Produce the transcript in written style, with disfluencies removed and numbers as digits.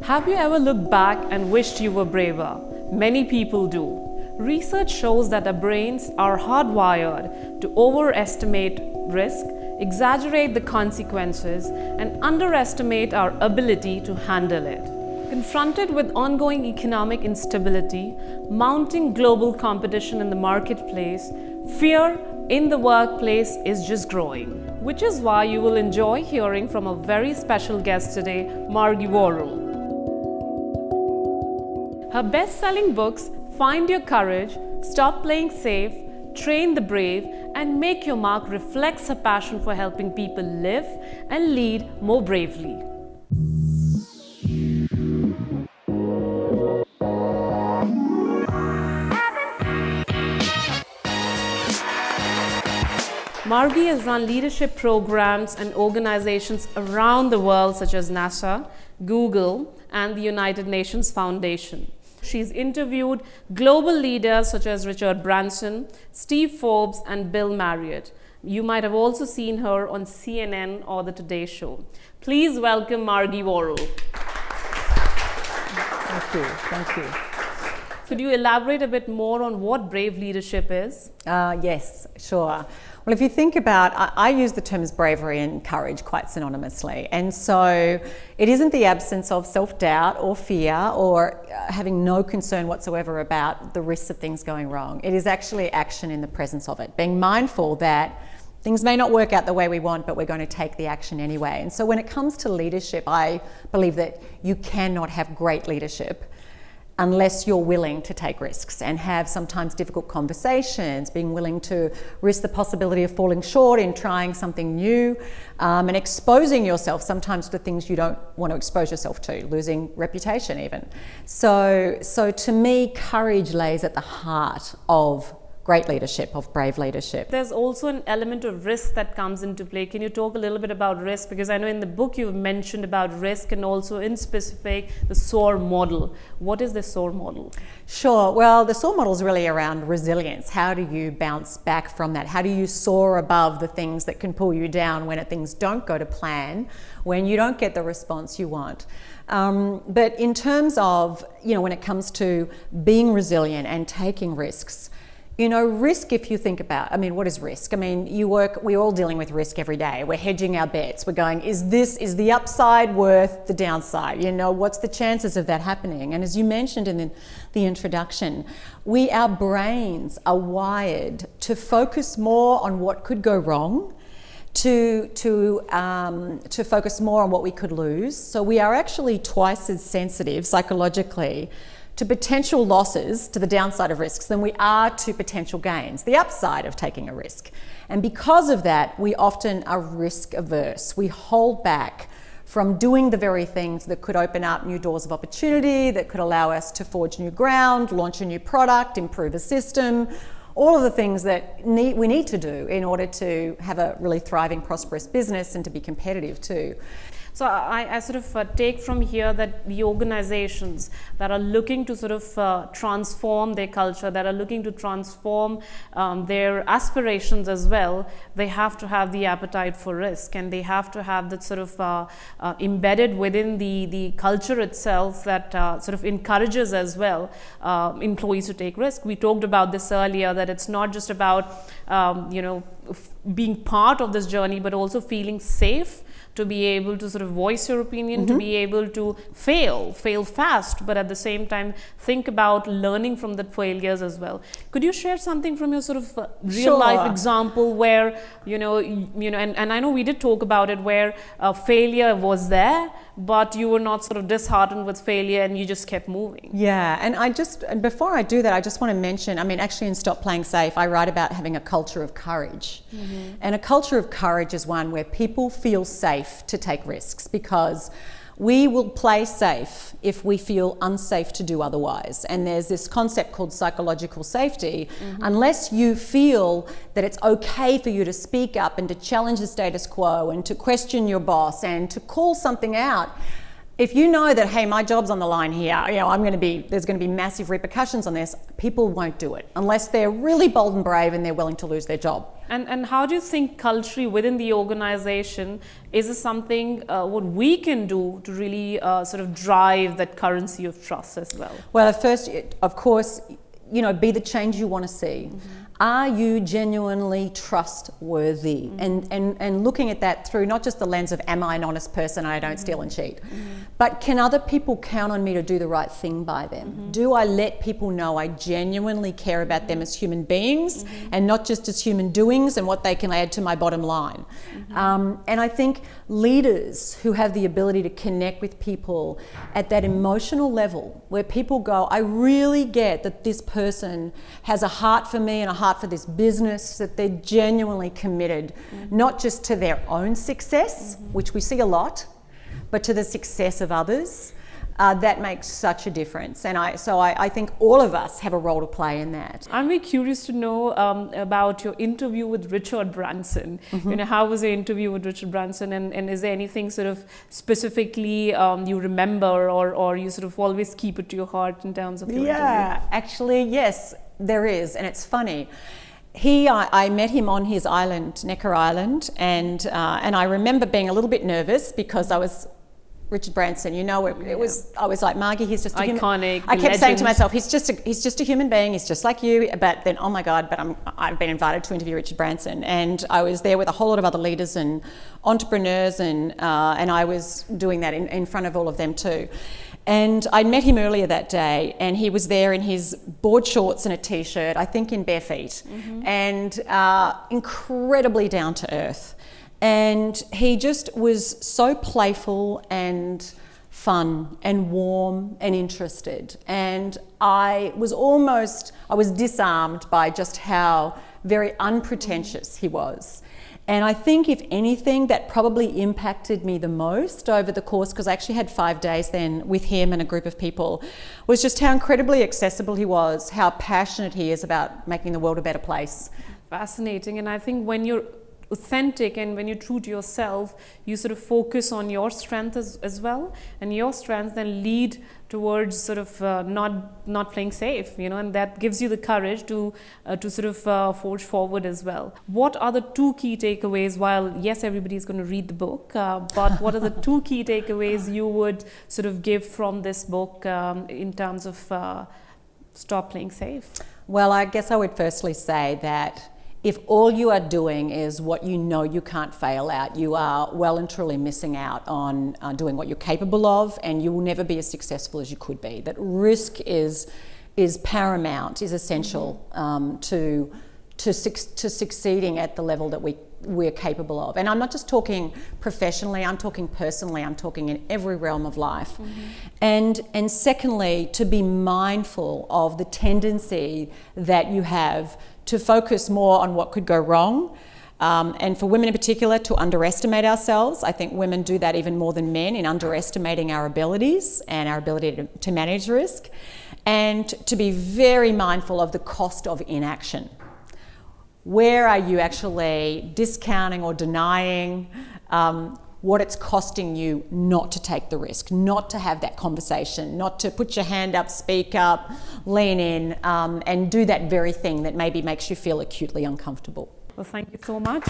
Have you ever looked back and wished you were braver? Many people do. Research shows that our brains are hardwired to overestimate risk, exaggerate the consequences, and underestimate our ability to handle it. Confronted with ongoing economic instability, mounting global competition in the marketplace, fear in the workplace is just growing. Which is why you will enjoy hearing from a very special guest today, Margie Worrell. Her best-selling books, Find Your Courage, Stop Playing Safe, Train the Brave, and Make Your Mark reflects her passion for helping people live and lead more bravely. Margie has run leadership programs and organizations around the world such as NASA, Google, and the United Nations Foundation. She's interviewed global leaders such as Richard Branson, Steve Forbes, and Bill Marriott. You might have also seen her on CNN or The Today Show. Please welcome Margie Worrell. Thank you. Thank you. Could you elaborate a bit more on what brave leadership is? Yes, sure. Well, if you think about, I use the terms bravery and courage quite synonymously. And so it isn't the absence of self-doubt or fear or having no concern whatsoever about the risks of things going wrong. It is actually action in the presence of it, being mindful that things may not work out the way we want, but we're going to take the action anyway. And so when it comes to leadership, I believe that you cannot have great leadership unless you're willing to take risks and have sometimes difficult conversations, being willing to risk the possibility of falling short in trying something new, and exposing yourself sometimes to things you don't want to expose yourself to, losing reputation even. So to me, courage lays at the heart of great leadership, of brave leadership. There's also an element of risk that comes into play. Can you talk a little bit about risk? Because I know in the book you've mentioned about risk and also in specific the SOAR model. What is the SOAR model? Sure. Well, the SOAR model is really around resilience. How do you bounce back from that? How do you soar above the things that can pull you down when things don't go to plan, when you don't get the response you want? But in terms of, when it comes to being resilient and taking risks, risk, if you think about, what is risk? We're all dealing with risk every day. We're hedging our bets. We're going, is the upside worth the downside? What's the chances of that happening? And as you mentioned in the introduction, our brains are wired to focus more on what could go wrong, to focus more on what we could lose. So we are actually twice as sensitive psychologically to potential losses, to the downside of risks, than we are to potential gains, the upside of taking a risk. And because of that, we often are risk averse. We hold back from doing the very things that could open up new doors of opportunity, that could allow us to forge new ground, launch a new product, improve a system, all of the things that we need to do in order to have a really thriving, prosperous business and to be competitive too. So I sort of take from here that the organizations that are looking to sort of transform their culture, that are looking to transform their aspirations as well, they have to have the appetite for risk, and they have to have that sort of embedded within the culture itself that sort of encourages as well employees to take risk. We talked about this earlier, that it's not just about being part of this journey, but also feeling safe to be able to sort of voice your opinion, to be able to fail fast, but at the same time think about learning from the failures as well. Could you share something from your sort of real life example where, and I know we did talk about it, where failure was there, but you were not sort of disheartened with failure and you just kept moving? Yeah, and before I do that, I just want to mention, actually in Stop Playing Safe, I write about having a culture of courage. And a culture of courage is one where people feel safe to take risks, because we will play safe if we feel unsafe to do otherwise. And there's this concept called psychological safety. Unless you feel that it's okay for you to speak up and to challenge the status quo and to question your boss and to call something out, If you know that, hey, my job's on the line here, there's going to be massive repercussions on this, people won't do it unless they're really bold and brave and they're willing to lose their job. And how do you think culturally within the organization, is this something what we can do to really sort of drive that currency of trust as well? Well, at first, of course, be the change you want to see. Are you genuinely trustworthy? And looking at that through not just the lens of, am I an honest person and I don't steal and cheat, but can other people count on me to do the right thing by them? Do I let people know I genuinely care about them as human beings and not just as human doings and what they can add to my bottom line? And I think leaders who have the ability to connect with people at that emotional level where people go, I really get that this person has a heart for me and a heart for this business, that they're genuinely committed, not just to their own success, which we see a lot, but to the success of others. That makes such a difference. And I think all of us have a role to play in that. I'm very curious to know about your interview with Richard Branson. How was the interview with Richard Branson, and is there anything sort of specifically you remember or you sort of always keep it to your heart in terms of your interview? Yeah, actually, yes, there is. And it's funny. I met him on his island, Necker Island, and I remember being a little bit nervous because I was Richard Branson, I was like, Margie, he's just a human. Iconic. I kept saying to myself, he's just a human being, he's just like you. But then, oh my God, I've been invited to interview Richard Branson, and I was there with a whole lot of other leaders and entrepreneurs, and I was doing that in front of all of them too. And I'd met him earlier that day, and he was there in his board shorts and a t-shirt, I think in bare feet, and incredibly down to earth. And he just was so playful and fun and warm and interested. And I was disarmed by just how very unpretentious he was. And I think, if anything, that probably impacted me the most over the course, because I actually had 5 days then with him and a group of people, was just how incredibly accessible he was, how passionate he is about making the world a better place. Fascinating. And I think when you're authentic and when you're true to yourself, you sort of focus on your strength as well, and your strengths then lead towards sort of not playing safe, and that gives you the courage to sort of forge forward as well. What are the 2 key takeaways? While yes, everybody's going to read the book, but what are the 2 key takeaways you would sort of give from this book in terms of stop playing safe? Well, I guess I would firstly say that if all you are doing is what you can't fail at, you are well and truly missing out on doing what you're capable of, and you will never be as successful as you could be. That risk is paramount, is essential to succeeding at the level that we're capable of. And I'm not just talking professionally, I'm talking personally, I'm talking in every realm of life. And secondly, to be mindful of the tendency that you have to focus more on what could go wrong, and for women in particular, to underestimate ourselves. I think women do that even more than men, in underestimating our abilities and our ability to manage risk, and to be very mindful of the cost of inaction. Where are you actually discounting or denying what it's costing you not to take the risk, not to have that conversation, not to put your hand up, speak up, lean in, and do that very thing that maybe makes you feel acutely uncomfortable? Well, thank you so much.